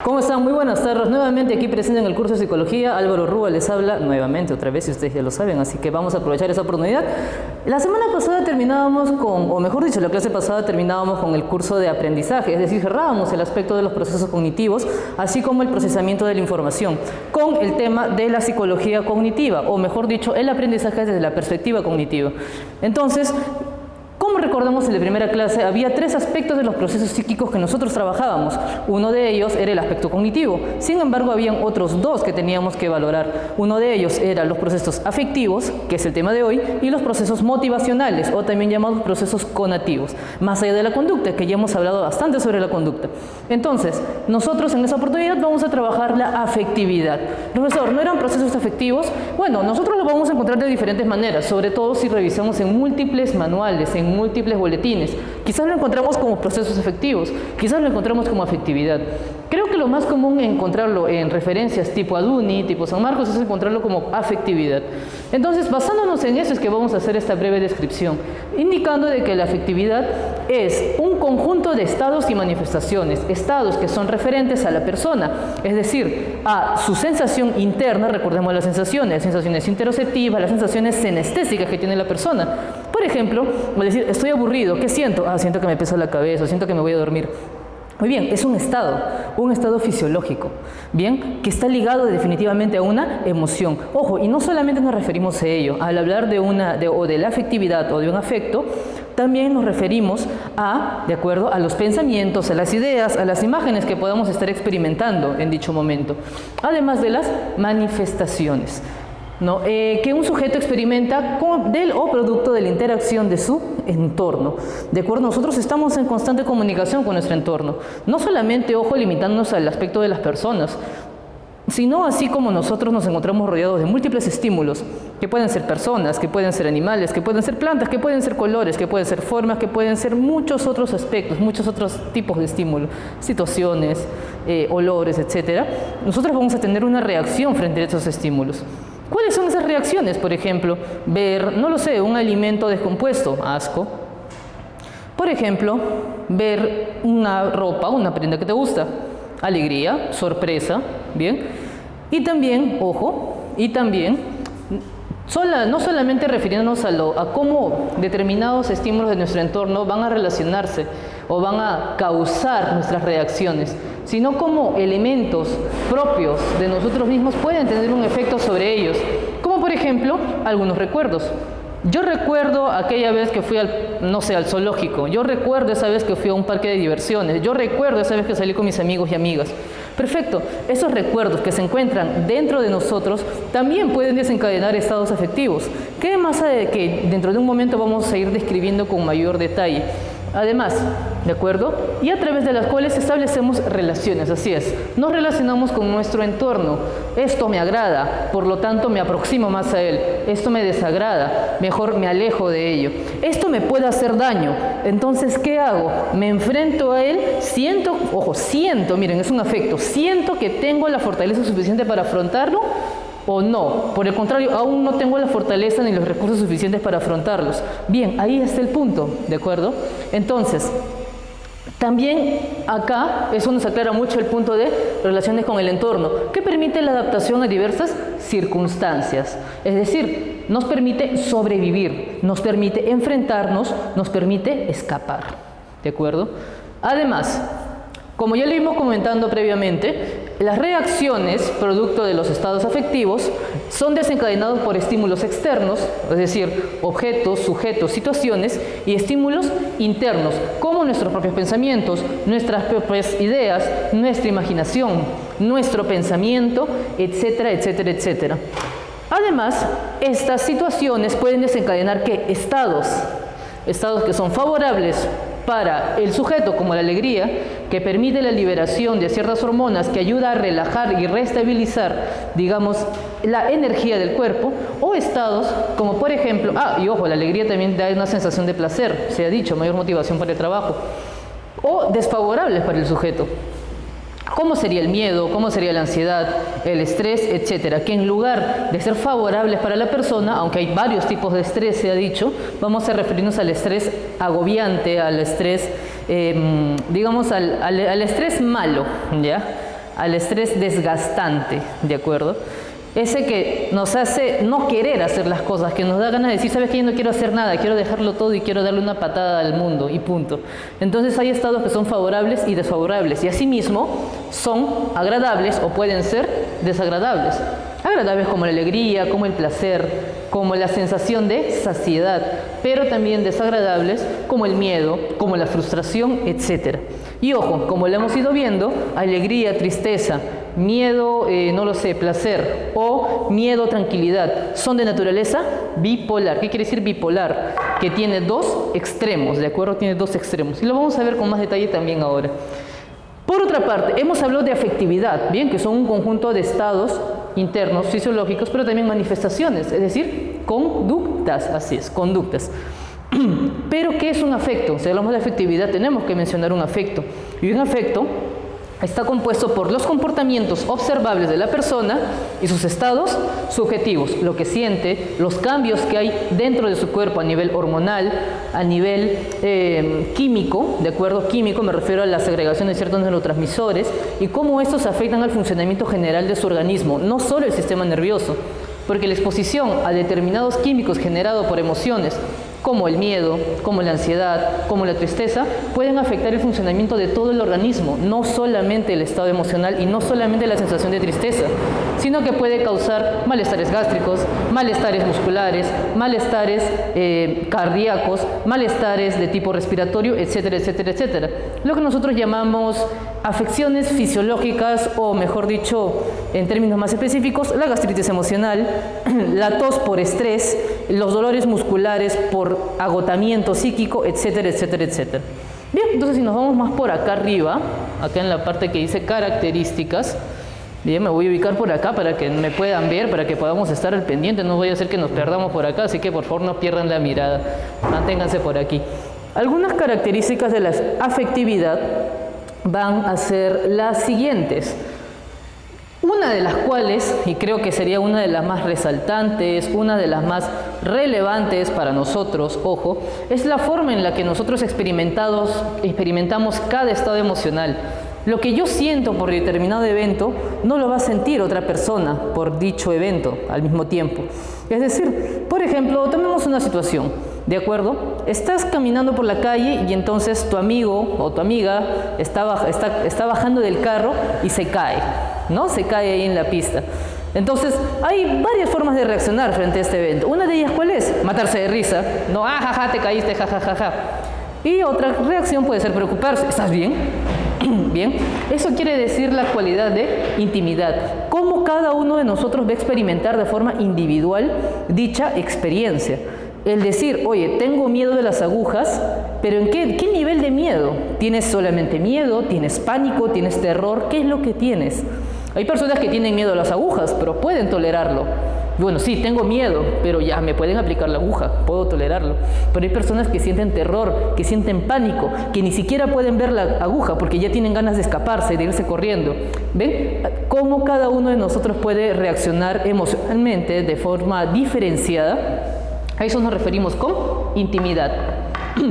¿Cómo están? Muy buenas tardes. Nuevamente aquí presente en el curso de Psicología, Álvaro Rúa les habla nuevamente, otra vez, si ustedes ya lo saben, así que vamos a aprovechar esa oportunidad. La semana pasada terminábamos con, o mejor dicho, la clase pasada terminábamos con el curso de aprendizaje, es decir, cerrábamos el aspecto de los procesos cognitivos, así como el procesamiento de la información, con el tema de la psicología cognitiva, o mejor dicho, el aprendizaje desde la perspectiva cognitiva. Entonces, como recordamos en la primera clase, había tres aspectos de los procesos psíquicos que nosotros trabajábamos. Uno de ellos era el aspecto cognitivo. Sin embargo, habían otros dos que teníamos que valorar. Uno de ellos eran los procesos afectivos, que es el tema de hoy, y los procesos motivacionales, o también llamados procesos conativos, más allá de la conducta, que ya hemos hablado bastante sobre la conducta. Entonces, nosotros en esta oportunidad vamos a trabajar la afectividad. Profesor, ¿no eran procesos afectivos? Bueno, nosotros lo vamos a encontrar de diferentes maneras, sobre todo si revisamos en múltiples manuales, en múltiples boletines. Quizás lo encontramos como procesos afectivos, quizás lo encontramos como afectividad. Creo que lo más común encontrarlo en referencias tipo Aduni, tipo San Marcos, es encontrarlo como afectividad. Entonces, basándonos en eso es que vamos a hacer esta breve descripción, indicando de que la afectividad es un conjunto de estados y manifestaciones, estados que son referentes a la persona, es decir, a su sensación interna. Recordemos las sensaciones interoceptivas, las sensaciones senestésicas que tiene la persona. Por ejemplo, al decir, estoy aburrido, ¿qué siento? Siento que me pesa la cabeza, siento que me voy a dormir. Muy bien, es un estado fisiológico, bien, que está ligado definitivamente a una emoción. Ojo, y no solamente nos referimos a ello, al hablar de la afectividad o de un afecto, también nos referimos de acuerdo a los pensamientos, a las ideas, a las imágenes que podamos estar experimentando en dicho momento, además de las manifestaciones, ¿no? Que un sujeto experimenta del o producto de la interacción de su entorno. ¿De acuerdo? Nosotros estamos en constante comunicación con nuestro entorno. No solamente, ojo, limitándonos al aspecto de las personas, sino así como nosotros nos encontramos rodeados de múltiples estímulos, que pueden ser personas, que pueden ser animales, que pueden ser plantas, que pueden ser colores, que pueden ser formas, que pueden ser muchos otros aspectos, muchos otros tipos de estímulos, situaciones, olores, etc. Nosotros vamos a tener una reacción frente a esos estímulos. ¿Cuáles son esas reacciones? Por ejemplo, ver, no lo sé, un alimento descompuesto, asco. Por ejemplo, ver una ropa, una prenda que te gusta, alegría, sorpresa, ¿bien? Y también, ojo, no solamente refiriéndonos a cómo determinados estímulos de nuestro entorno van a relacionarse o van a causar nuestras reacciones, sino como elementos propios de nosotros mismos pueden tener un efecto sobre ellos, como por ejemplo algunos recuerdos. Yo recuerdo aquella vez que fui al zoológico, yo recuerdo esa vez que fui a un parque de diversiones, yo recuerdo esa vez que salí con mis amigos y amigas. Perfecto, esos recuerdos que se encuentran dentro de nosotros también pueden desencadenar estados afectivos, que dentro de un momento vamos a ir describiendo con mayor detalle. Además, ¿de acuerdo? Y a través de las cuales establecemos relaciones, así es. Nos relacionamos con nuestro entorno. Esto me agrada, por lo tanto me aproximo más a él. Esto me desagrada, mejor me alejo de ello. Esto me puede hacer daño, entonces, ¿qué hago? Me enfrento a él, siento, miren, es un afecto, siento que tengo la fortaleza suficiente para afrontarlo, o no, por el contrario, aún no tengo la fortaleza ni los recursos suficientes para afrontarlos. Bien, ahí está el punto, ¿de acuerdo? Entonces, también acá, eso nos aclara mucho el punto de relaciones con el entorno, que permite la adaptación a diversas circunstancias. Es decir, nos permite sobrevivir, nos permite enfrentarnos, nos permite escapar, ¿de acuerdo? Además, como ya lo vimos comentando previamente, las reacciones, producto de los estados afectivos, son desencadenados por estímulos externos, es decir, objetos, sujetos, situaciones, y estímulos internos, como nuestros propios pensamientos, nuestras propias ideas, nuestra imaginación, nuestro pensamiento, etcétera, etcétera, etcétera. Además, estas situaciones pueden desencadenar estados que son favorables para el sujeto, como la alegría, que permite la liberación de ciertas hormonas que ayuda a relajar y reestabilizar, digamos, la energía del cuerpo, o estados como por ejemplo, y ojo, la alegría también da una sensación de placer, se ha dicho, mayor motivación para el trabajo, o desfavorables para el sujeto. ¿Cómo sería el miedo? ¿Cómo sería la ansiedad? El estrés, etcétera. Que en lugar de ser favorables para la persona, aunque hay varios tipos de estrés, se ha dicho, vamos a referirnos al estrés agobiante, al estrés, digamos, al estrés malo, ¿ya? al estrés desgastante, ¿de acuerdo? Ese que nos hace no querer hacer las cosas, que nos da ganas de decir, ¿sabes qué? Yo no quiero hacer nada, quiero dejarlo todo y quiero darle una patada al mundo y punto. Entonces hay estados que son favorables y desfavorables y asimismo son agradables o pueden ser desagradables. Agradables como la alegría, como el placer, como la sensación de saciedad, pero también desagradables como el miedo, como la frustración, etc. Y ojo, como lo hemos ido viendo, alegría, tristeza, miedo, no lo sé, placer o miedo, tranquilidad, son de naturaleza bipolar. ¿Qué quiere decir bipolar? Que tiene dos extremos, ¿de acuerdo? Tiene dos extremos. Y lo vamos a ver con más detalle también ahora. Por otra parte, hemos hablado de afectividad, bien, que son un conjunto de estados internos, fisiológicos, pero también manifestaciones, es decir, conductas, así es, conductas. Pero, ¿qué es un afecto? Si hablamos de afectividad, tenemos que mencionar un afecto. Y un afecto está compuesto por los comportamientos observables de la persona y sus estados subjetivos, lo que siente, los cambios que hay dentro de su cuerpo a nivel hormonal, a nivel químico, ¿de acuerdo? Químico me refiero a la segregación de ciertos neurotransmisores y cómo estos afectan al funcionamiento general de su organismo, no solo el sistema nervioso, porque la exposición a determinados químicos generados por emociones, como el miedo, como la ansiedad, como la tristeza, pueden afectar el funcionamiento de todo el organismo, no solamente el estado emocional y no solamente la sensación de tristeza, sino que puede causar malestares gástricos, malestares musculares, malestares cardíacos, malestares de tipo respiratorio, etcétera, etcétera, etcétera. Lo que nosotros llamamos afecciones fisiológicas o, mejor dicho, en términos más específicos, la gastritis emocional, la tos por estrés, los dolores musculares por agotamiento psíquico, etcétera, etcétera, etcétera. Bien, entonces si nos vamos más por acá arriba, acá en la parte que dice características, bien, me voy a ubicar por acá para que me puedan ver, para que podamos estar al pendiente, no voy a hacer que nos perdamos por acá, así que por favor no pierdan la mirada, manténganse por aquí. Algunas características de la afectividad van a ser las siguientes. Una de las cuales, y creo que sería una de las más resaltantes, una de las más relevantes para nosotros, ojo, es la forma en la que nosotros experimentamos cada estado emocional. Lo que yo siento por determinado evento no lo va a sentir otra persona por dicho evento al mismo tiempo. Es decir, por ejemplo, tomemos una situación, ¿de acuerdo? Estás caminando por la calle y entonces tu amigo o tu amiga está bajando del carro y se cae, ¿no? Se cae ahí en la pista. Entonces, hay varias formas de reaccionar frente a este evento. Una de ellas, ¿cuál es? Matarse de risa. No, jaja, te caíste, jajajaja. Y otra reacción puede ser preocuparse. ¿Estás bien? Bien, eso quiere decir la cualidad de intimidad. Cómo cada uno de nosotros va a experimentar de forma individual dicha experiencia. El decir, oye, tengo miedo de las agujas, pero ¿en qué nivel de miedo? ¿Tienes solamente miedo? ¿Tienes pánico? ¿Tienes terror? ¿Qué es lo que tienes? Hay personas que tienen miedo a las agujas, pero pueden tolerarlo. Bueno, sí, tengo miedo, pero ya me pueden aplicar la aguja, puedo tolerarlo. Pero hay personas que sienten terror, que sienten pánico, que ni siquiera pueden ver la aguja porque ya tienen ganas de escaparse, de irse corriendo. ¿Ven? Cómo cada uno de nosotros puede reaccionar emocionalmente de forma diferenciada. A eso nos referimos con intimidad.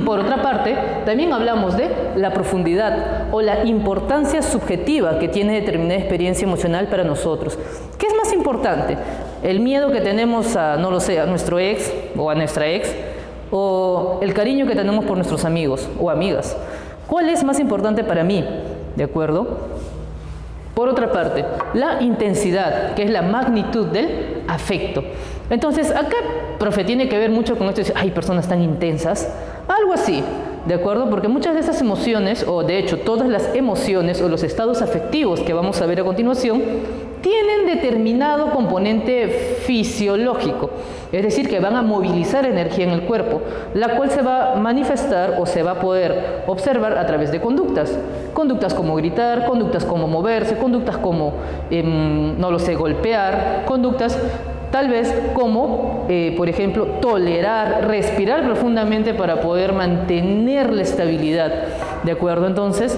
Por otra parte, también hablamos de la profundidad o la importancia subjetiva que tiene determinada experiencia emocional para nosotros. ¿Qué es más importante? ¿El miedo que tenemos a, no lo sé, a nuestro ex o a nuestra ex? ¿O el cariño que tenemos por nuestros amigos o amigas? ¿Cuál es más importante para mí? ¿De acuerdo? Por otra parte, la intensidad, que es la magnitud del afecto. Entonces, acá, profe, tiene que ver mucho con esto de decir, hay personas tan intensas, algo así, ¿de acuerdo? Porque muchas de esas emociones, o de hecho todas las emociones o los estados afectivos que vamos a ver a continuación, tienen determinado componente fisiológico, es decir, que van a movilizar energía en el cuerpo, la cual se va a manifestar o se va a poder observar a través de conductas. Conductas como gritar, conductas como moverse, conductas como, no lo sé, golpear, conductas tal vez como, por ejemplo, tolerar, respirar profundamente para poder mantener la estabilidad, ¿de acuerdo? Entonces,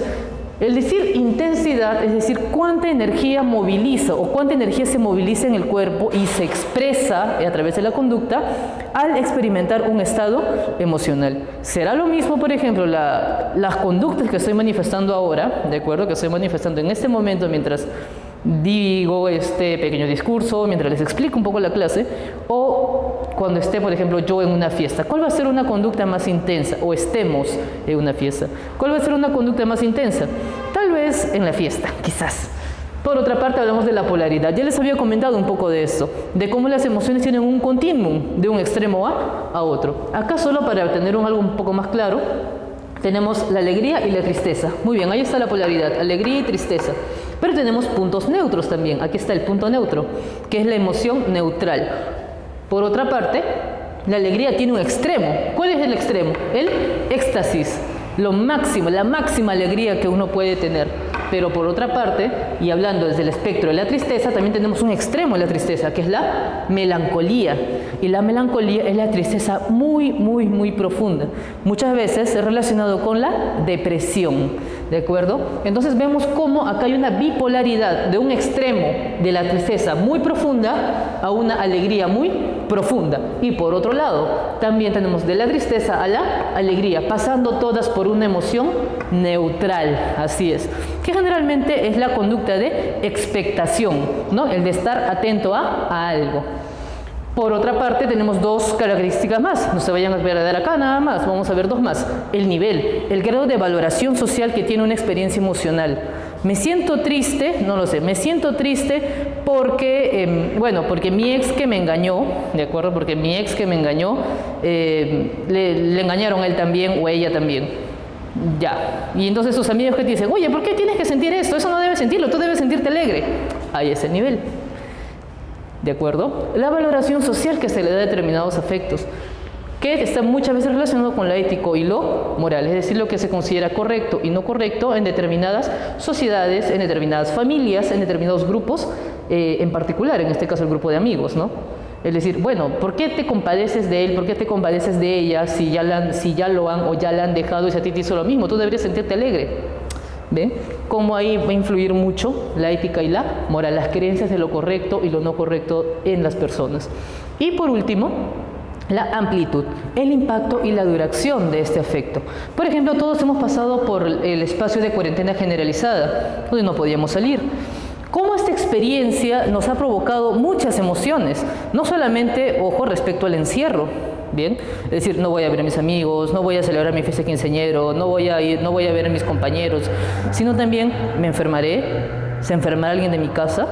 El decir intensidad es decir cuánta energía moviliza o cuánta energía se moviliza en el cuerpo y se expresa a través de la conducta al experimentar un estado emocional. Será lo mismo, por ejemplo, las conductas que estoy manifestando ahora, ¿de acuerdo? Que estoy manifestando en este momento mientras digo este pequeño discurso, mientras les explico un poco la clase, o cuando esté, por ejemplo, yo en una fiesta. ¿Cuál va a ser una conducta más intensa? O estemos en una fiesta. ¿Cuál va a ser una conducta más intensa? Tal vez en la fiesta, quizás. Por otra parte, hablamos de la polaridad. Ya les había comentado un poco de eso, de cómo las emociones tienen un continuum de un extremo a otro. Acá, solo para tener algo un poco más claro, tenemos la alegría y la tristeza. Muy bien, ahí está la polaridad, alegría y tristeza. Pero tenemos puntos neutros también. Aquí está el punto neutro, que es la emoción neutral. Por otra parte, la alegría tiene un extremo. ¿Cuál es el extremo? El éxtasis, lo máximo, la máxima alegría que uno puede tener. Pero por otra parte, y hablando desde el espectro de la tristeza, también tenemos un extremo de la tristeza, que es la melancolía. Y la melancolía es la tristeza muy, muy, muy profunda. Muchas veces es relacionado con la depresión, ¿de acuerdo? Entonces vemos cómo acá hay una bipolaridad de un extremo de la tristeza muy profunda a una alegría muy profunda. Y por otro lado, también tenemos de la tristeza a la alegría, pasando todas por una emoción neutral, así es. Que generalmente es la conducta de expectación, ¿no? El de estar atento a algo. Por otra parte, tenemos dos características más. No se vayan a dar acá nada más, vamos a ver dos más. El nivel, el grado de valoración social que tiene una experiencia emocional. Me siento triste, no lo sé, me siento triste porque, porque mi ex que me engañó, ¿de acuerdo? Porque mi ex que me engañó, le engañaron a él también o a ella también. Ya, y entonces sus amigos que te dicen, oye, ¿por qué tienes que sentir esto? Eso no debes sentirlo, tú debes sentirte alegre. Ahí es el nivel. ¿De acuerdo? La valoración social que se le da a determinados afectos, que está muchas veces relacionado con lo ético y lo moral, es decir, lo que se considera correcto y no correcto en determinadas sociedades, en determinadas familias, en determinados grupos, en particular, en este caso el grupo de amigos, ¿no? Es decir, bueno, ¿por qué te compadeces de él? ¿Por qué te compadeces de ella si ya lo han o ya la han dejado y si a ti te hizo lo mismo? Tú deberías sentirte alegre. ¿Ven? Cómo ahí va a influir mucho la ética y la moral, las creencias de lo correcto y lo no correcto en las personas. Y por último, la amplitud, el impacto y la duración de este afecto. Por ejemplo, todos hemos pasado por el espacio de cuarentena generalizada, donde no podíamos salir. Cómo esta experiencia nos ha provocado muchas emociones, no solamente, ojo, respecto al encierro, ¿bien? Es decir, no voy a ver a mis amigos, no voy a celebrar mi fiesta de quinceañero, no voy a ver a mis compañeros, sino también me enfermaré, se enfermará alguien de mi casa,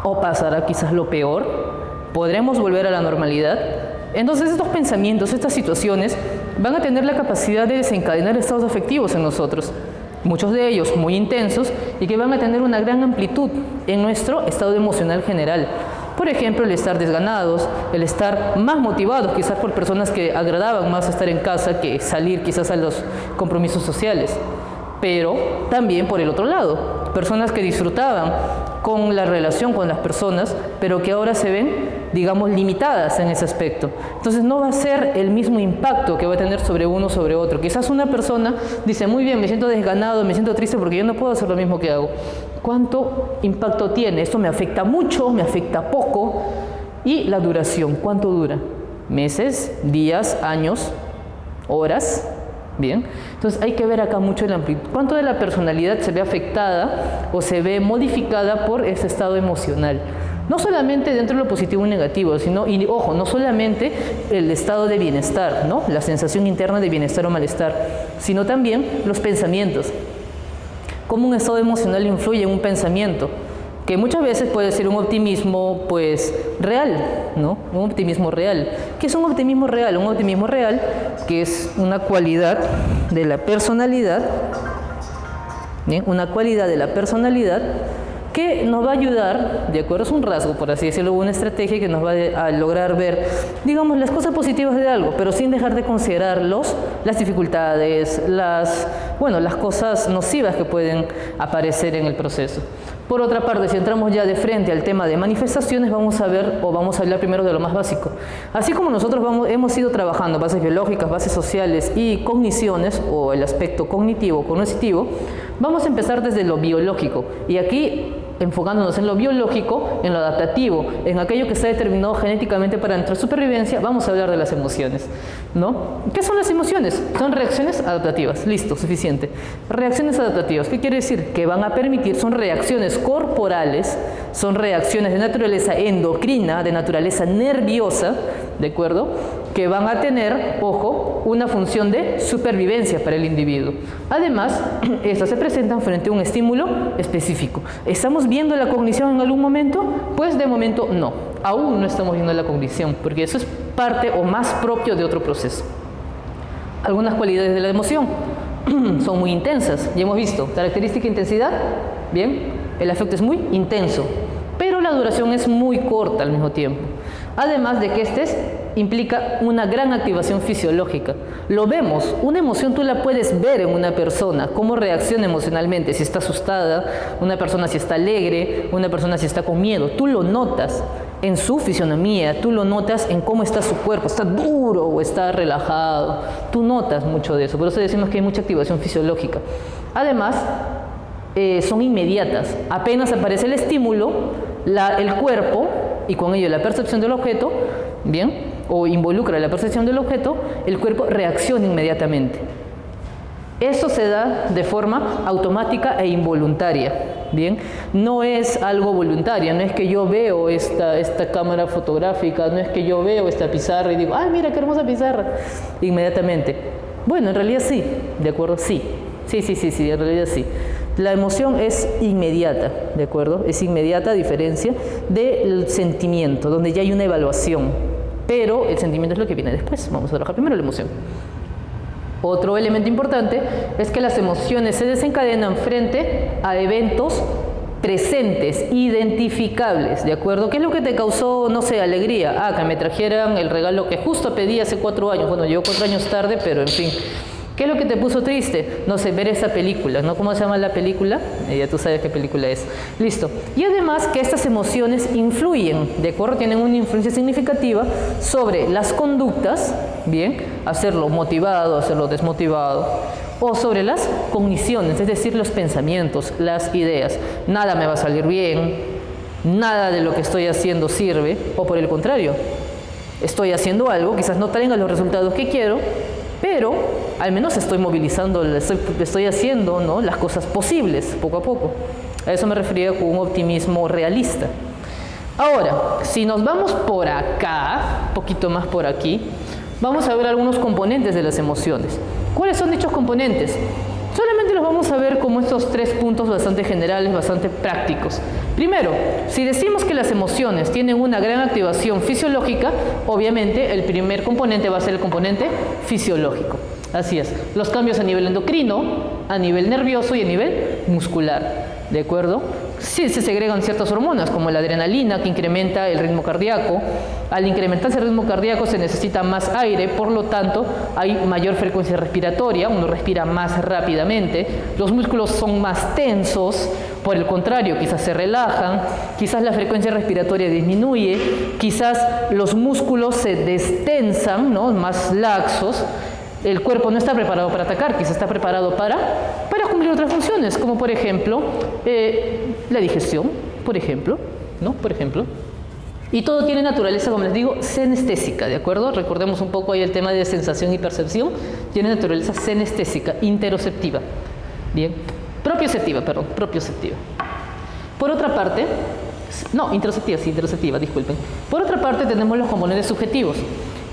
o pasará quizás lo peor, podremos volver a la normalidad. Entonces estos pensamientos, estas situaciones van a tener la capacidad de desencadenar estados afectivos en nosotros, muchos de ellos muy intensos y que van a tener una gran amplitud en nuestro estado emocional general. Por ejemplo, el estar desganados, el estar más motivados, quizás por personas que agradaban más estar en casa que salir quizás a los compromisos sociales. Pero también por el otro lado, personas que disfrutaban con la relación con las personas, pero que ahora se ven, digamos, limitadas en ese aspecto. Entonces no va a ser el mismo impacto que va a tener sobre uno sobre otro. Quizás una persona dice, muy bien, me siento desganado, me siento triste porque yo no puedo hacer lo mismo que hago. ¿Cuánto impacto tiene? Esto me afecta mucho, me afecta poco. Y la duración, ¿cuánto dura? ¿Meses, días, años, horas? Bien, entonces hay que ver acá mucho la amplitud. ¿Cuánto de la personalidad se ve afectada o se ve modificada por ese estado emocional? No solamente dentro de lo positivo y negativo, sino, y ojo, no solamente el estado de bienestar, ¿no? La sensación interna de bienestar o malestar, sino también los pensamientos. Cómo un estado emocional influye en un pensamiento, que muchas veces puede ser un optimismo, pues, real, ¿no? Un optimismo real. ¿Qué es un optimismo real? Un optimismo real, que es una cualidad de la personalidad, ¿bien? Una cualidad de la personalidad que nos va a ayudar, de acuerdo, es un rasgo, por así decirlo, una estrategia que nos va a lograr ver, digamos, las cosas positivas de algo, pero sin dejar de considerar las dificultades, las cosas nocivas que pueden aparecer en el proceso. Por otra parte, si entramos ya de frente al tema de manifestaciones, vamos a hablar primero de lo más básico. Así como nosotros hemos ido trabajando bases biológicas, bases sociales y cogniciones, o el aspecto cognitivo, cognitivo, vamos a empezar desde lo biológico. Y aquí, enfocándonos en lo biológico, en lo adaptativo, en aquello que está determinado genéticamente para nuestra supervivencia, vamos a hablar de las emociones, ¿no? ¿Qué son las emociones? Son reacciones adaptativas. Listo, suficiente. Reacciones adaptativas, ¿qué quiere decir? Que van a permitir, son reacciones corporales, son reacciones de naturaleza endocrina, de naturaleza nerviosa, ¿de acuerdo? Que van a tener, ojo, una función de supervivencia para el individuo. Además, estas se presentan frente a un estímulo específico. ¿Estamos viendo la cognición en algún momento? Pues de momento no. Aún no estamos viendo la cognición, porque eso es parte o más propio de otro proceso. Algunas cualidades de la emoción son muy intensas. Ya hemos visto, característica intensidad, bien, el afecto es muy intenso, pero la duración es muy corta al mismo tiempo. Además de que implica una gran activación fisiológica. Lo vemos, una emoción tú la puedes ver en una persona, cómo reacciona emocionalmente, si está asustada, una persona si está alegre, una persona si está con miedo, tú lo notas en su fisionomía, tú lo notas en cómo está su cuerpo, está duro o está relajado, tú notas mucho de eso, por eso decimos que hay mucha activación fisiológica. Además, son inmediatas, apenas aparece el estímulo, el cuerpo y con ello la percepción del objeto, bien, o involucra la percepción del objeto, el cuerpo reacciona inmediatamente. Eso se da de forma automática e involuntaria, bien, no es algo voluntario, no es que yo veo esta cámara fotográfica, no es que yo veo esta pizarra y digo, ¡ay, mira qué hermosa pizarra! Inmediatamente. Bueno, en realidad sí, ¿de acuerdo? Sí, en realidad sí. La emoción es inmediata, ¿de acuerdo? Es inmediata a diferencia del sentimiento, donde ya hay una evaluación, pero el sentimiento es lo que viene después. Vamos a trabajar primero la emoción. Otro elemento importante es que las emociones se desencadenan frente a eventos presentes, identificables, ¿de acuerdo? ¿Qué es lo que te causó, no sé, alegría? Que me trajeran el regalo que justo pedí hace 4 años. Bueno, llegó 4 años tarde, pero en fin. ¿Qué es lo que te puso triste? No sé, ver esa película, ¿no? ¿Cómo se llama la película? Ya tú sabes qué película es. Listo. Y además que estas emociones influyen, ¿de acuerdo? Tienen una influencia significativa sobre las conductas, ¿bien? Hacerlo motivado, hacerlo desmotivado, o sobre las cogniciones, es decir, los pensamientos, las ideas. Nada me va a salir bien, nada de lo que estoy haciendo sirve, o por el contrario, estoy haciendo algo, quizás no tenga los resultados que quiero, pero al menos estoy movilizando, estoy haciendo, ¿no?, las cosas posibles, poco a poco. A eso me refería con un optimismo realista. Ahora, si nos vamos por acá, un poquito más por aquí, vamos a ver algunos componentes de las emociones. ¿Cuáles son dichos componentes? Solamente los vamos a ver como estos 3 puntos bastante generales, bastante prácticos. Primero, si decimos que las emociones tienen una gran activación fisiológica, obviamente el primer componente va a ser el componente fisiológico. Así es, los cambios a nivel endocrino, a nivel nervioso y a nivel muscular, ¿de acuerdo? Sí, se segregan ciertas hormonas como la adrenalina que incrementa el ritmo cardíaco. Al incrementarse el ritmo cardíaco se necesita más aire, por lo tanto hay mayor frecuencia respiratoria, uno respira más rápidamente, los músculos son más tensos, por el contrario, quizás se relajan, quizás la frecuencia respiratoria disminuye, quizás los músculos se destensan, ¿no?, más laxos. El cuerpo no está preparado para atacar, quizás está preparado para cumplir otras funciones, como por ejemplo la digestión, por ejemplo, ¿no? Por ejemplo. Y todo tiene naturaleza, como les digo, senestésica, ¿de acuerdo? Recordemos un poco ahí el tema de sensación y percepción. Tiene naturaleza senestésica, interoceptiva. Bien, propioceptiva. Por otra parte, no, interoceptiva, sí, interoceptiva, disculpen. Por otra parte tenemos los componentes subjetivos.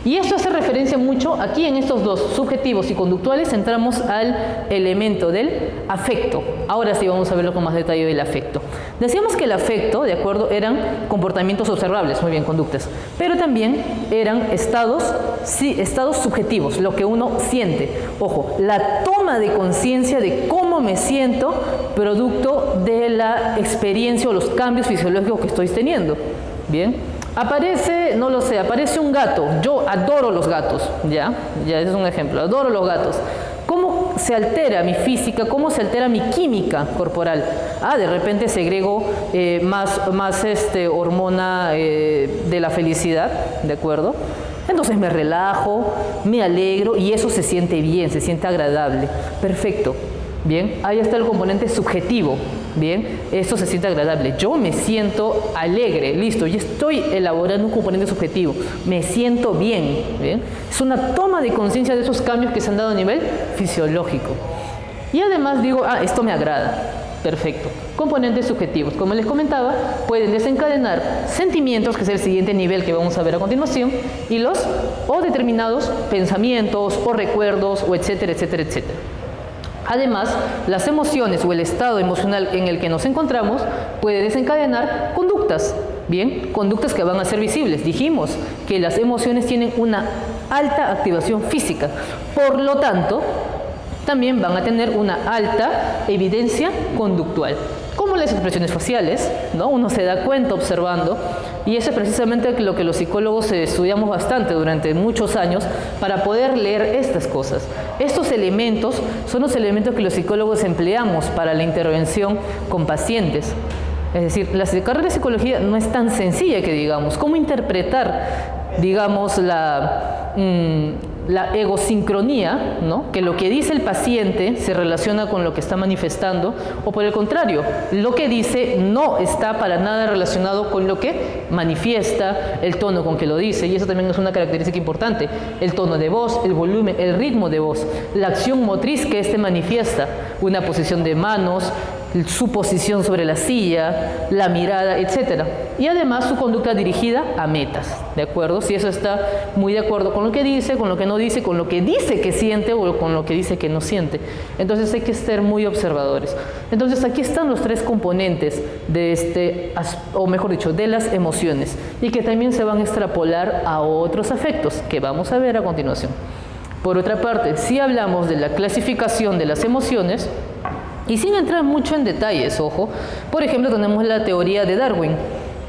Y esto hace referencia mucho, aquí en estos dos, subjetivos y conductuales, entramos al elemento del afecto. Ahora sí vamos a verlo con más detalle del afecto. Decíamos que el afecto, de acuerdo, eran comportamientos observables, muy bien, conductas, pero también eran estados subjetivos, lo que uno siente. Ojo, la toma de conciencia de cómo me siento producto de la experiencia o los cambios fisiológicos que estoy teniendo. Bien. Aparece, no lo sé, aparece un gato. Yo adoro los gatos, ¿ya? Ya, ese es un ejemplo. Adoro los gatos. ¿Cómo se altera mi física? ¿Cómo se altera mi química corporal? De repente segrego más hormona de la felicidad, ¿de acuerdo? Entonces me relajo, me alegro y eso se siente bien, se siente agradable. Perfecto. Bien, ahí está el componente subjetivo. Bien, esto se siente agradable. Yo me siento alegre, listo, y estoy elaborando un componente subjetivo. Me siento bien. Bien, es una toma de conciencia de esos cambios que se han dado a nivel fisiológico. Y además digo, esto me agrada. Perfecto. Componentes subjetivos. Como les comentaba, pueden desencadenar sentimientos, que es el siguiente nivel que vamos a ver a continuación, y o determinados pensamientos, o recuerdos, o etcétera, etcétera, etcétera. Además, las emociones o el estado emocional en el que nos encontramos puede desencadenar conductas, bien, conductas que van a ser visibles. Dijimos que las emociones tienen una alta activación física, por lo tanto, también van a tener una alta evidencia conductual, como las expresiones faciales, ¿no? Uno se da cuenta observando, y eso es precisamente lo que los psicólogos estudiamos bastante durante muchos años para poder leer estas cosas. Estos elementos son los elementos que los psicólogos empleamos para la intervención con pacientes. Es decir, la carrera de psicología no es tan sencilla que digamos. ¿Cómo interpretar, digamos, la egosincronía, ¿no? Que lo que dice el paciente se relaciona con lo que está manifestando, o por el contrario, lo que dice no está para nada relacionado con lo que manifiesta, el tono con que lo dice, y eso también es una característica importante, el tono de voz, el volumen, el ritmo de voz, la acción motriz que éste manifiesta, una posición de manos, su posición sobre la silla, la mirada, etc. Y además su conducta dirigida a metas, ¿de acuerdo? Si eso está muy de acuerdo con lo que dice, con lo que no dice, con lo que dice que siente o con lo que dice que no siente. Entonces hay que ser muy observadores. Entonces aquí están los tres componentes de o mejor dicho, de las emociones, y que también se van a extrapolar a otros afectos que vamos a ver a continuación. Por otra parte, si hablamos de la clasificación de las emociones, y sin entrar mucho en detalles, ojo, por ejemplo tenemos la teoría de Darwin.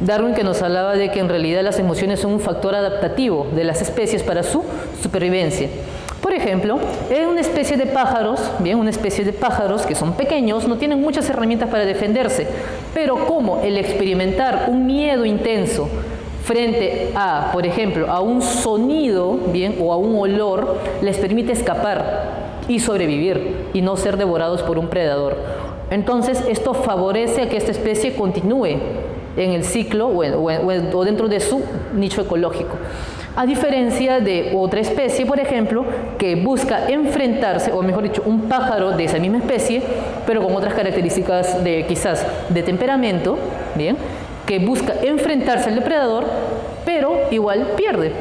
Darwin, que nos hablaba de que en realidad las emociones son un factor adaptativo de las especies para su supervivencia. Por ejemplo, en una especie de pájaros, que son pequeños, no tienen muchas herramientas para defenderse, pero como el experimentar un miedo intenso frente a, por ejemplo, a un sonido, o a un olor, les permite escapar y sobrevivir y no ser devorados por un predador. Entonces esto favorece a que esta especie continúe en el ciclo o dentro de su nicho ecológico, a diferencia de otra especie, por ejemplo, que busca enfrentarse, o mejor dicho, un pájaro de esa misma especie, pero con otras características quizás de temperamento, bien, que busca enfrentarse al depredador, pero igual pierde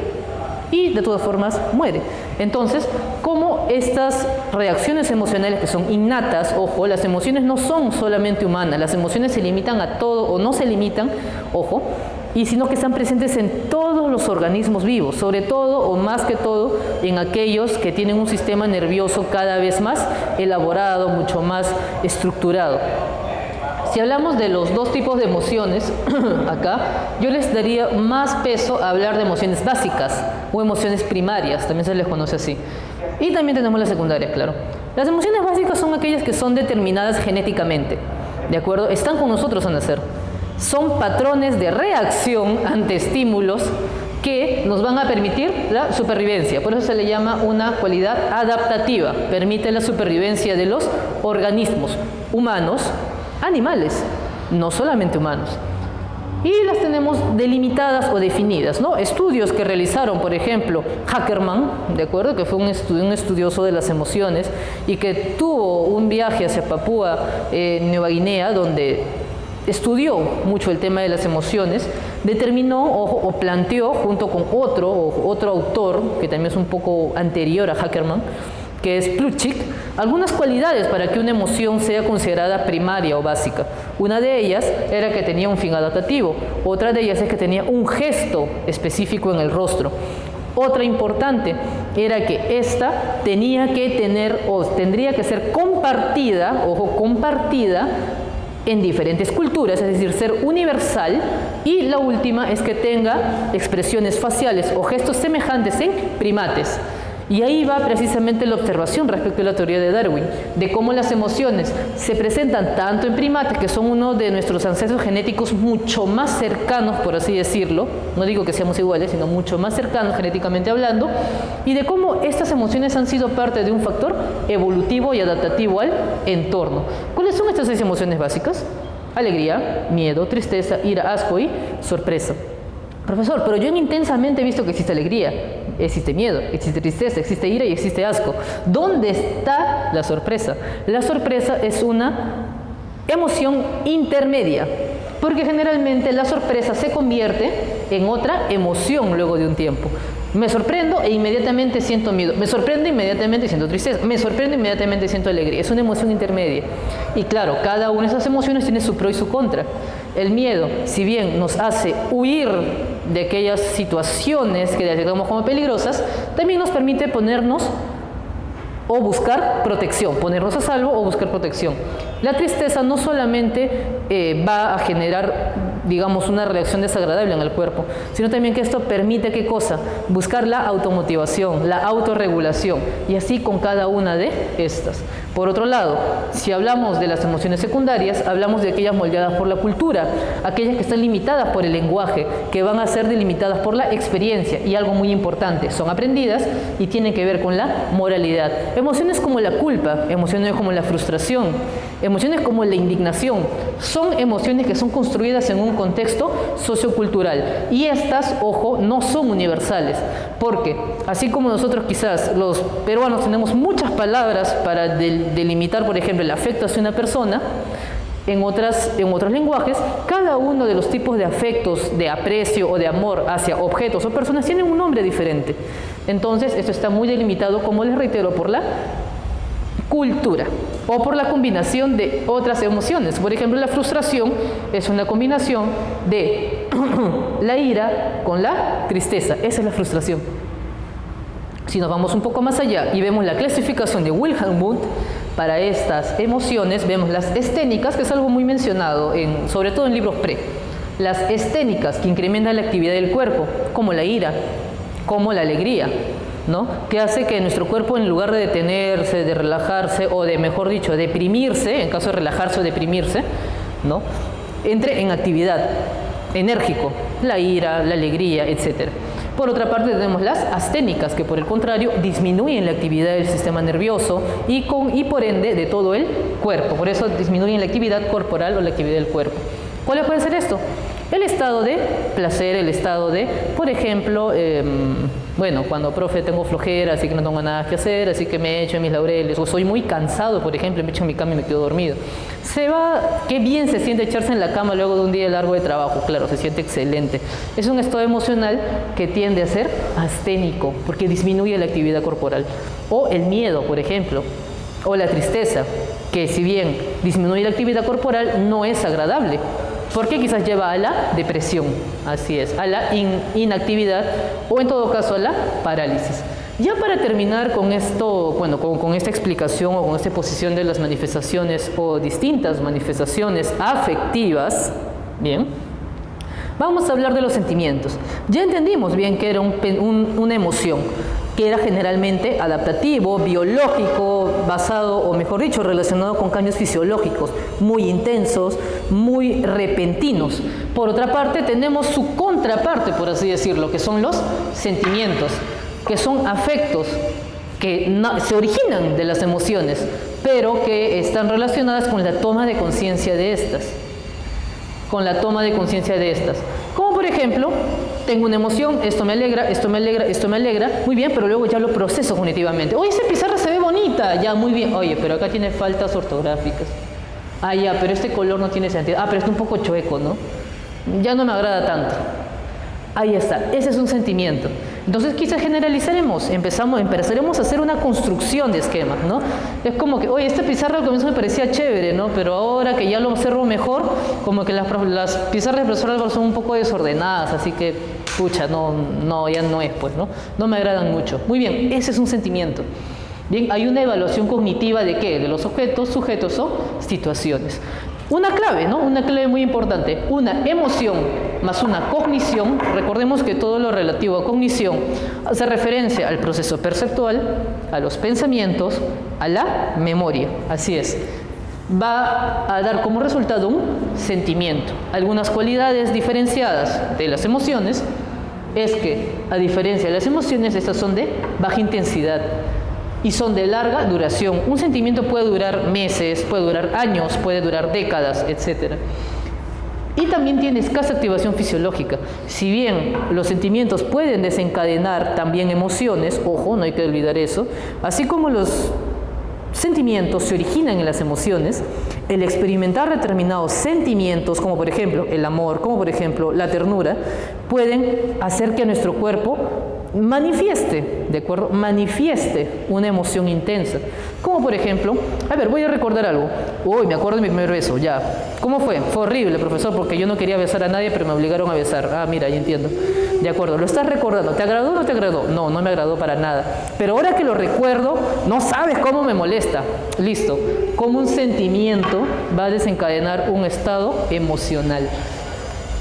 y de todas formas muere. Entonces, como estas reacciones emocionales que son innatas, ojo, las emociones no son solamente humanas, las emociones se limitan a todo o no se limitan, ojo, y sino que están presentes en todos los organismos vivos, sobre todo o más que todo en aquellos que tienen un sistema nervioso cada vez más elaborado, mucho más estructurado. Si hablamos de los dos tipos de emociones, acá, yo les daría más peso a hablar de emociones básicas o emociones primarias, también se les conoce así. Y también tenemos las secundarias, claro. Las emociones básicas son aquellas que son determinadas genéticamente, ¿de acuerdo? Están con nosotros a nacer. Son patrones de reacción ante estímulos que nos van a permitir la supervivencia. Por eso se le llama una cualidad adaptativa. Permite la supervivencia de los organismos humanos, animales, no solamente humanos. Y las tenemos delimitadas o definidas, ¿no? Estudios que realizaron, por ejemplo, Hackerman, ¿de acuerdo? Que fue un estudioso de las emociones y que tuvo un viaje hacia Papúa Nueva Guinea, donde estudió mucho el tema de las emociones, determinó o planteó junto con otro autor, que también es un poco anterior a Hackerman, que es Plutchik, algunas cualidades para que una emoción sea considerada primaria o básica. Una de ellas era que tenía un fin adaptativo, otra de ellas es que tenía un gesto específico en el rostro. Otra importante era que ésta tenía que tener o tendría que ser compartida, ojo, compartida en diferentes culturas, es decir, ser universal. Y la última es que tenga expresiones faciales o gestos semejantes en primates. Y ahí va precisamente la observación respecto a la teoría de Darwin, de cómo las emociones se presentan tanto en primates, que son uno de nuestros ancestros genéticos mucho más cercanos, por así decirlo, no digo que seamos iguales, sino mucho más cercanos genéticamente hablando, y de cómo estas emociones han sido parte de un factor evolutivo y adaptativo al entorno. ¿Cuáles son estas 6 emociones básicas? Alegría, miedo, tristeza, ira, asco y sorpresa. Profesor, pero yo intensamente he visto que existe alegría, existe miedo, existe tristeza, existe ira y existe asco. ¿Dónde está la sorpresa? La sorpresa es una emoción intermedia, porque generalmente la sorpresa se convierte en otra emoción luego de un tiempo. Me sorprendo e inmediatamente siento miedo, me sorprendo e inmediatamente siento tristeza, me sorprendo e inmediatamente siento alegría. Es una emoción intermedia. Y claro, cada una de esas emociones tiene su pro y su contra. El miedo, si bien nos hace huir de aquellas situaciones que detectamos como peligrosas, también nos permite ponernos o buscar protección, ponernos a salvo o buscar protección. La tristeza no solamente va a generar, digamos, una reacción desagradable en el cuerpo, sino también que esto permite, ¿qué cosa? Buscar la automotivación, la autorregulación, y así con cada una de estas. Por otro lado, si hablamos de las emociones secundarias, hablamos de aquellas moldeadas por la cultura, aquellas que están limitadas por el lenguaje, que van a ser delimitadas por la experiencia, y algo muy importante, son aprendidas y tienen que ver con la moralidad. Emociones como la culpa, emociones como la frustración, emociones como la indignación, son emociones que son construidas en un contexto sociocultural, y estas, ojo, no son universales, porque así como nosotros quizás los peruanos tenemos muchas palabras para delimitar, por ejemplo, el afecto hacia una persona, en otros lenguajes, cada uno de los tipos de afectos, de aprecio o de amor hacia objetos o personas tienen un nombre diferente. Entonces, esto está muy delimitado, como les reitero, por la cultura o por la combinación de otras emociones. Por ejemplo, la frustración es una combinación de la ira con la tristeza. Esa es la frustración. Si nos vamos un poco más allá y vemos la clasificación de Wilhelm Wundt para estas emociones, vemos las esténicas, que es algo muy mencionado, sobre todo en libros pre. Las esténicas que incrementan la actividad del cuerpo, como la ira, como la alegría, ¿no? Que hace que nuestro cuerpo, en lugar de detenerse, de relajarse o de, mejor dicho, deprimirse, en caso de relajarse o deprimirse, ¿no? Entre en actividad, enérgico, la ira, la alegría, etc. Por otra parte, tenemos las asténicas, que por el contrario disminuyen la actividad del sistema nervioso y por ende de todo el cuerpo. Por eso disminuyen la actividad corporal o la actividad del cuerpo. ¿Cuál puede ser esto? El estado de placer, el estado de, por ejemplo, bueno, cuando, profe, tengo flojera, así que no tengo nada que hacer, así que me echo en mis laureles, o soy muy cansado, por ejemplo, me echo en mi cama y me quedo dormido. Qué bien se siente echarse en la cama luego de un día largo de trabajo, claro, se siente excelente. Es un estado emocional que tiende a ser asténico, porque disminuye la actividad corporal. O el miedo, por ejemplo, o la tristeza, que si bien disminuye la actividad corporal, no es agradable, porque quizás lleva a la depresión, así es, a la inactividad o en todo caso a la parálisis. Ya para terminar con esto, bueno, con esta explicación o con esta exposición de las manifestaciones o distintas manifestaciones afectivas, bien, vamos a hablar de los sentimientos. Ya entendimos bien que era una emoción, que era generalmente adaptativo, biológico, basado, o mejor dicho, relacionado con cambios fisiológicos, muy intensos, muy repentinos. Por otra parte, tenemos su contraparte, por así decirlo, que son los sentimientos, que son afectos que se originan de las emociones, pero que están relacionadas con la toma de conciencia de estas. Como por ejemplo, tengo una emoción, esto me alegra, esto me alegra, esto me alegra, muy bien, pero luego ya lo proceso cognitivamente. Oye, esa pizarra se ve bonita, ya, muy bien. Oye, pero acá tiene faltas ortográficas. Ah, ya, pero este color no tiene sentido. Ah, pero está un poco chueco, ¿no? Ya no me agrada tanto. Ahí está, ese es un sentimiento. Entonces quizás generalizaremos, empezaremos a hacer una construcción de esquemas, ¿no? Es como que, oye, esta pizarra al comienzo me parecía chévere, ¿no? Pero ahora que ya lo observo mejor, como que las pizarras del profesor Álvaro son un poco desordenadas, así que, pucha, no, ya no es, pues, ¿no? No me agradan mucho. Muy bien, ese es un sentimiento. Bien, hay una evaluación cognitiva ¿de qué? De los objetos, sujetos o situaciones. Una clave, ¿no? Una clave muy importante. Una emoción más una cognición. Recordemos que todo lo relativo a cognición hace referencia al proceso perceptual, a los pensamientos, a la memoria. Así es. Va a dar como resultado un sentimiento. Algunas cualidades diferenciadas de las emociones es que, a diferencia de las emociones, estas son de baja intensidad y son de larga duración. Un sentimiento puede durar meses, puede durar años, puede durar décadas, etc. Y también tiene escasa activación fisiológica. Si bien los sentimientos pueden desencadenar también emociones, ojo, no hay que olvidar eso, así como los sentimientos se originan en las emociones, el experimentar determinados sentimientos, como por ejemplo el amor, como por ejemplo la ternura, pueden hacer que nuestro cuerpo manifieste, ¿de acuerdo? Manifieste una emoción intensa. Como por ejemplo, a ver, voy a recordar algo. Uy, me acuerdo de mi primer beso, ya. ¿Cómo fue? Fue horrible, profesor, porque yo no quería besar a nadie, pero me obligaron a besar. Ah, mira, ya entiendo. De acuerdo, lo estás recordando. ¿Te agradó o no te agradó? No, no me agradó para nada. Pero ahora que lo recuerdo, no sabes cómo me molesta. Listo. Como un sentimiento va a desencadenar un estado emocional.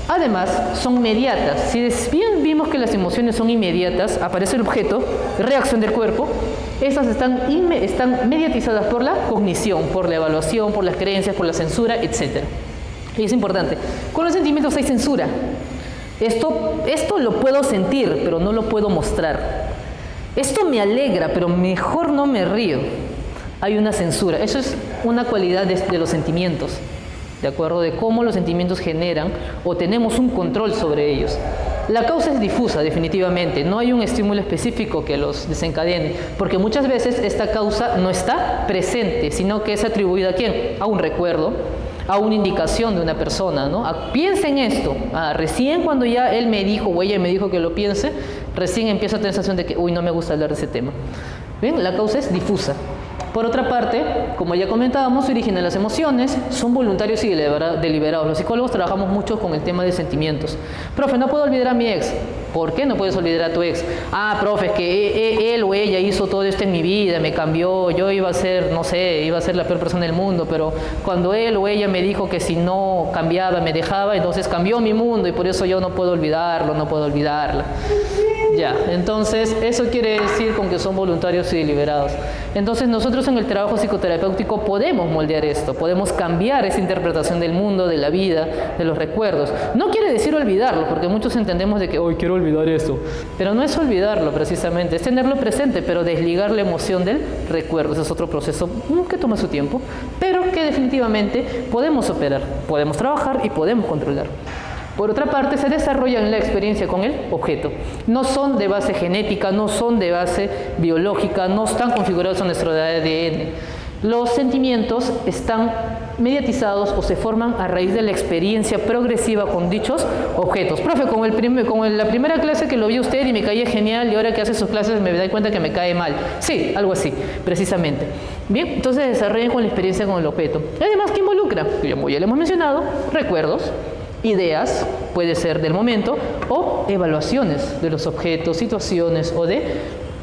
Además, son inmediatas. Si bien vimos que las emociones son inmediatas, aparece el objeto, reacción del cuerpo, estas están mediatizadas por la cognición, por la evaluación, por las creencias, por la censura, etc. Y es importante. Con los sentimientos hay censura. Esto lo puedo sentir, pero no lo puedo mostrar. Esto me alegra, pero mejor no me río. Hay una censura. Eso es una cualidad de los sentimientos. ¿De acuerdo? De cómo los sentimientos generan o tenemos un control sobre ellos. La causa es difusa, definitivamente. No hay un estímulo específico que los desencadene, porque muchas veces esta causa no está presente, sino que es atribuida ¿a quién? A un recuerdo, a una indicación de una persona, ¿no? Piensa en esto. Recién cuando ya él me dijo o ella me dijo que lo piense, recién empiezo a tener la sensación de que, uy, no me gusta hablar de ese tema. ¿Bien? La causa es difusa. Por otra parte, como ya comentábamos, se originan las emociones, son voluntarios y deliberados. Los psicólogos trabajamos mucho con el tema de sentimientos. Profe, no puedo olvidar a mi ex. ¿Por qué no puedes olvidar a tu ex? Ah, profe, es que él o ella hizo todo esto en mi vida, me cambió, yo iba a ser, no sé, iba a ser la peor persona del mundo, pero cuando él o ella me dijo que si no cambiaba, me dejaba, entonces cambió mi mundo y por eso yo no puedo olvidarlo, no puedo olvidarla. Ya, entonces eso quiere decir con que son voluntarios y deliberados. Entonces nosotros en el trabajo psicoterapéutico podemos moldear esto, podemos cambiar esa interpretación del mundo, de la vida, de los recuerdos. No quiere decir olvidarlo, porque muchos entendemos de que hoy quiero olvidar esto, pero no es olvidarlo precisamente, es tenerlo presente, pero desligar la emoción del recuerdo. Ese es otro proceso que toma su tiempo, pero que definitivamente podemos operar, podemos trabajar y podemos controlar. Por otra parte, se desarrollan la experiencia con el objeto. No son de base genética, no son de base biológica, no están configurados en nuestro ADN. Los sentimientos están mediatizados o se forman a raíz de la experiencia progresiva con dichos objetos. Profe, como la primera clase que lo vi usted y me caía genial y ahora que hace sus clases me da cuenta que me cae mal. Sí, algo así, precisamente. Bien, entonces se desarrollan con la experiencia con el objeto. Además, ¿qué involucra? Como ya le hemos mencionado, recuerdos, ideas, puede ser del momento, o evaluaciones de los objetos, situaciones o de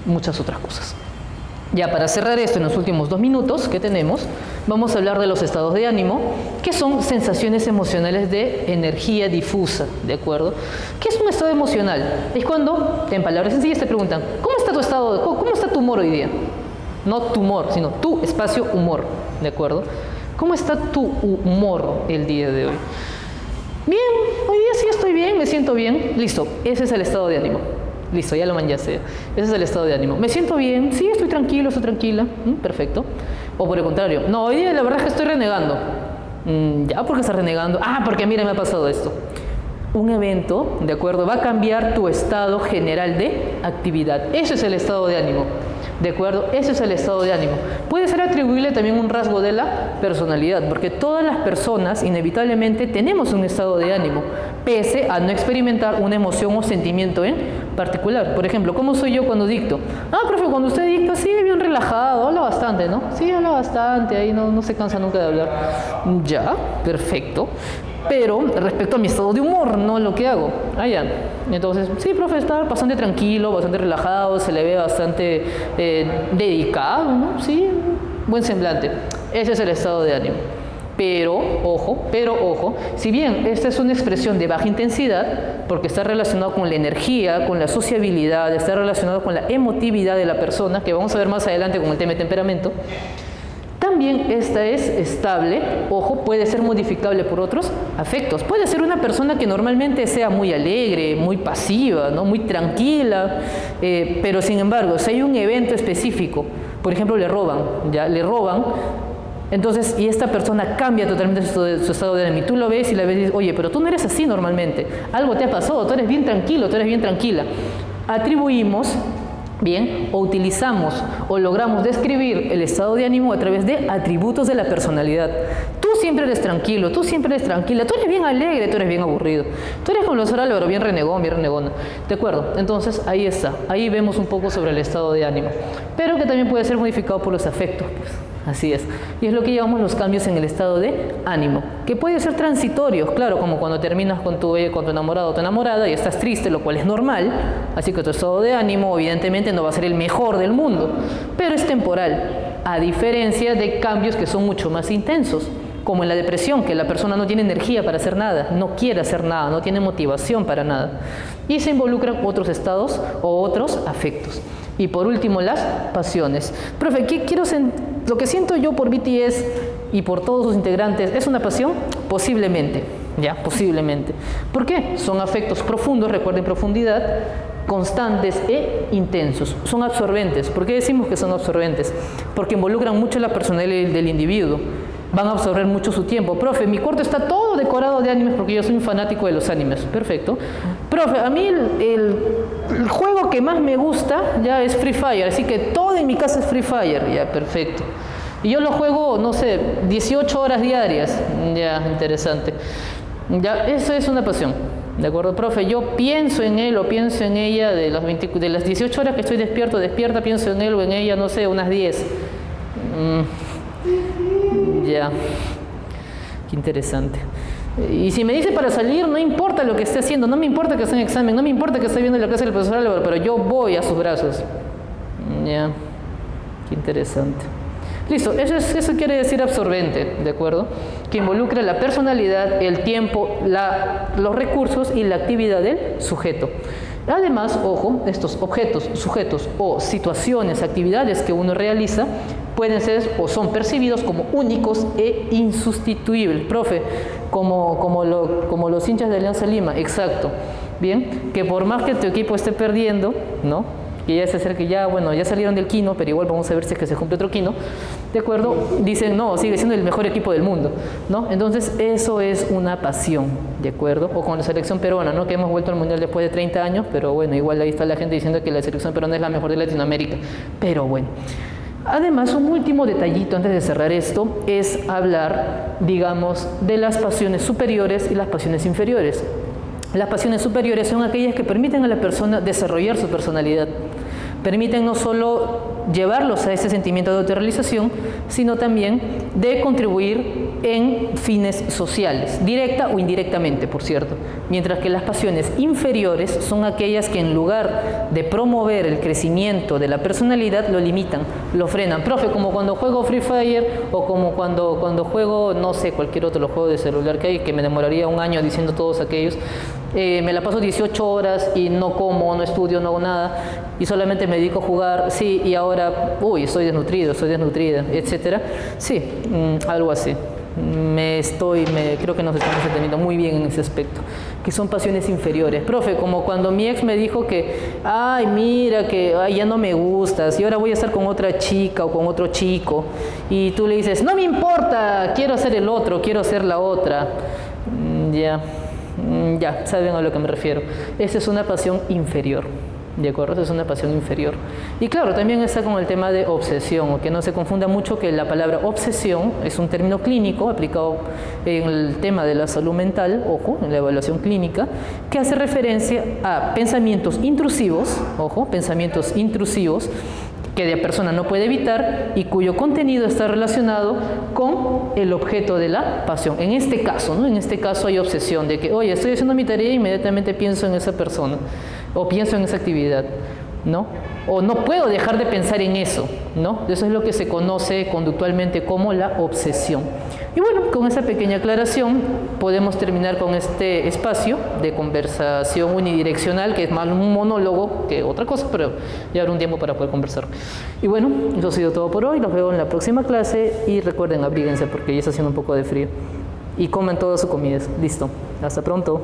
muchas otras cosas. Ya para cerrar esto en los últimos 2 minutos que tenemos, vamos a hablar de los estados de ánimo, que son sensaciones emocionales de energía difusa, ¿de acuerdo? ¿Qué es un estado emocional? Es cuando, en palabras sencillas, te preguntan, ¿cómo está tu estado, cómo está tu humor hoy día? No tu humor, sino tu espacio humor, ¿de acuerdo? ¿Cómo está tu humor el día de hoy? Bien, hoy día sí estoy bien, me siento bien. Listo, ese es el estado de ánimo. Listo, ya lo manchaste. Ese es el estado de ánimo. Me siento bien, sí, estoy tranquilo, estoy tranquila. Perfecto. O por el contrario, no, hoy día la verdad es que estoy renegando. ¿Ya? ¿Por qué estás renegando? Ah, porque mira, me ha pasado esto. Un evento, ¿de acuerdo? Va a cambiar tu estado general de actividad. Ese es el estado de ánimo. ¿De acuerdo? Ese es el estado de ánimo. Puede ser atribuible también un rasgo de la personalidad, porque todas las personas inevitablemente tenemos un estado de ánimo, pese a no experimentar una emoción o sentimiento en particular. Por ejemplo, ¿cómo soy yo cuando dicto? Ah, profe, cuando usted dicta, sí, bien relajado, habla bastante, ¿no? Sí, habla bastante, ahí no se cansa nunca de hablar. Ya, perfecto. Pero respecto a mi estado de humor, no lo que hago. Ah, ya. Entonces, sí, profe, está bastante tranquilo, bastante relajado, se le ve bastante dedicado, ¿no? Sí, buen semblante. Ese es el estado de ánimo. Pero ojo, si bien esta es una expresión de baja intensidad, porque está relacionado con la energía, con la sociabilidad, está relacionado con la emotividad de la persona, que vamos a ver más adelante con el tema de temperamento, también esta es estable, ojo, puede ser modificable por otros afectos. Puede ser una persona que normalmente sea muy alegre, muy pasiva, ¿no? Muy tranquila, pero sin embargo, si hay un evento específico, por ejemplo, le roban, entonces, y esta persona cambia totalmente su estado de ánimo. Y tú lo ves y le ves y dices, oye, pero tú no eres así normalmente. Algo te ha pasado, tú eres bien tranquilo, tú eres bien tranquila. Atribuimos, bien, o utilizamos o logramos describir el estado de ánimo a través de atributos de la personalidad. Tú siempre eres tranquilo, tú siempre eres tranquila, tú eres bien alegre, tú eres bien aburrido. Tú eres como los Álvaro, bien renegón, bien renegona. ¿De acuerdo? Entonces, ahí está. Ahí vemos un poco sobre el estado de ánimo. Pero que también puede ser modificado por los afectos, pues. Así es. Y es lo que llamamos los cambios en el estado de ánimo, que puede ser transitorios, claro, como cuando terminas con tu enamorado o tu enamorada y estás triste, lo cual es normal, así que tu estado de ánimo evidentemente no va a ser el mejor del mundo, pero es temporal, a diferencia de cambios que son mucho más intensos, como en la depresión, que la persona no tiene energía para hacer nada, no quiere hacer nada, no tiene motivación para nada, y se involucran otros estados o otros afectos. Y por último, las pasiones. Profe, lo que siento yo por BTS y por todos sus integrantes, ¿es una pasión? Posiblemente, ya, posiblemente. ¿Por qué? Son afectos profundos, recuerden profundidad, constantes e intensos. Son absorbentes. ¿Por qué decimos que son absorbentes? Porque involucran mucho la personalidad del individuo. Van a absorber mucho su tiempo. Profe, mi cuarto está todo decorado de animes porque yo soy un fanático de los animes. Perfecto. Profe, a mí el juego que más me gusta ya es Free Fire, así que todo en mi casa es Free Fire. Ya, perfecto. Y yo lo juego, no sé, 18 horas diarias. Ya, interesante. Ya, eso es una pasión. ¿De acuerdo, profe? Yo pienso en él o pienso en ella de las 18 horas que estoy despierta, pienso en él o en ella, no sé, unas 10. Ya, qué interesante. Y si me dice para salir, no importa lo que esté haciendo, no me importa que esté en examen, no me importa que esté viendo la clase del profesor Álvaro, pero yo voy a sus brazos. Ya, qué interesante. Listo, eso quiere decir absorbente, ¿de acuerdo? Que involucra la personalidad, el tiempo, los recursos y la actividad del sujeto. Además, ojo, estos objetos, sujetos o situaciones, actividades que uno realiza pueden ser o son percibidos como únicos e insustituibles. Profe, como los hinchas de Alianza Lima, exacto. Bien, que por más que tu equipo esté perdiendo, ¿no? Que ya se acerca, ya salieron del Quino, pero igual vamos a ver si es que se cumple otro Quino, ¿de acuerdo? Dicen, no, sigue siendo el mejor equipo del mundo, ¿no? Entonces, eso es una pasión, ¿de acuerdo? O con la selección peruana, ¿no? Que hemos vuelto al Mundial después de 30 años, pero bueno, igual ahí está la gente diciendo que la selección peruana es la mejor de Latinoamérica, pero bueno. Además, un último detallito antes de cerrar esto es hablar, digamos, de las pasiones superiores y las pasiones inferiores. Las pasiones superiores son aquellas que permiten a la persona desarrollar su personalidad, permiten no solo llevarlos a ese sentimiento de autorrealización, sino también de contribuir en fines sociales, directa o indirectamente, por cierto. Mientras que las pasiones inferiores son aquellas que en lugar de promover el crecimiento de la personalidad, lo limitan, lo frenan. Profe, como cuando juego Free Fire o como cuando juego, no sé, cualquier otro juego de celular que hay, que me demoraría un año diciendo todos aquellos, me la paso 18 horas y no como, no estudio, no hago nada y solamente me dedico a jugar, sí, y ahora, estoy desnutrida, etcétera. Sí, algo así. Creo que nos estamos entendiendo muy bien en ese aspecto, que son pasiones inferiores. Profe, como cuando mi ex me dijo que, mira, que ya no me gustas y ahora voy a estar con otra chica o con otro chico y tú le dices, no me importa, quiero ser el otro, quiero ser la otra. Ya saben a lo que me refiero. Esa es una pasión inferior. ¿de acuerdo? Esa es una pasión inferior. Y claro, también está con el tema de obsesión, o que no se confunda mucho que la palabra obsesión es un término clínico aplicado en el tema de la salud mental, ojo, en la evaluación clínica, que hace referencia a pensamientos intrusivos, ojo, pensamientos intrusivos, que la persona no puede evitar y cuyo contenido está relacionado con el objeto de la pasión. En este caso, ¿no? En este caso hay obsesión de que, oye, estoy haciendo mi tarea e inmediatamente pienso en esa persona o pienso en esa actividad, ¿no? O no puedo dejar de pensar en eso, ¿no? Eso es lo que se conoce conductualmente como la obsesión. Y bueno, con esa pequeña aclaración podemos terminar con este espacio de conversación unidireccional, que es más un monólogo que otra cosa, pero ya habrá un tiempo para poder conversar. Y bueno, eso ha sido todo por hoy. Los veo en la próxima clase y recuerden, abríguense porque ya está haciendo un poco de frío. Y coman toda su comida. Listo. Hasta pronto.